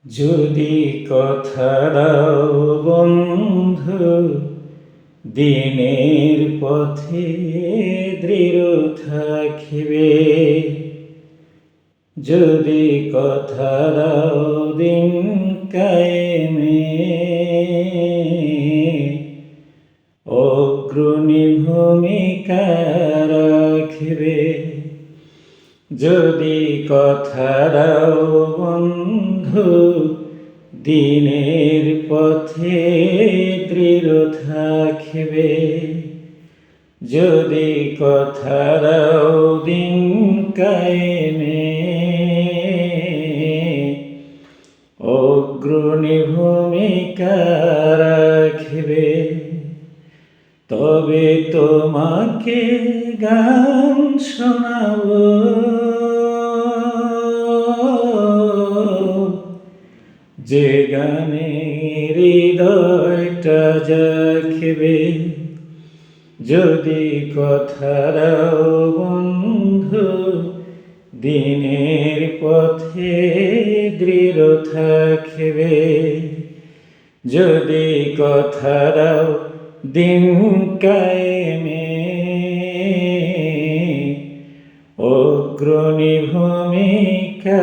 যদি কথা দাও বন্ধু, দিনের পথে দৃঢ় থাকিবে। যদি কথা দাও দিন কায়েমে, অগ্রণী ভূমিকা রাখিবে। যদি কথা দাও বন্ধু, দিনের পথে দৃঢ় থাকিবে। যদি কথা দাও দিন কায়েমে, অগ্রণী ভূমিকা রাখিবে। তবে তোমাকে গান শোনাবো, যে গানে হৃদয়টা জাগবে। যদি কথা দাও বন্ধু, দিনের পথে দৃঢ় থাকিবে। যদি কথা দাও দিন কায়েমে, অগ্রণী ভূমিকা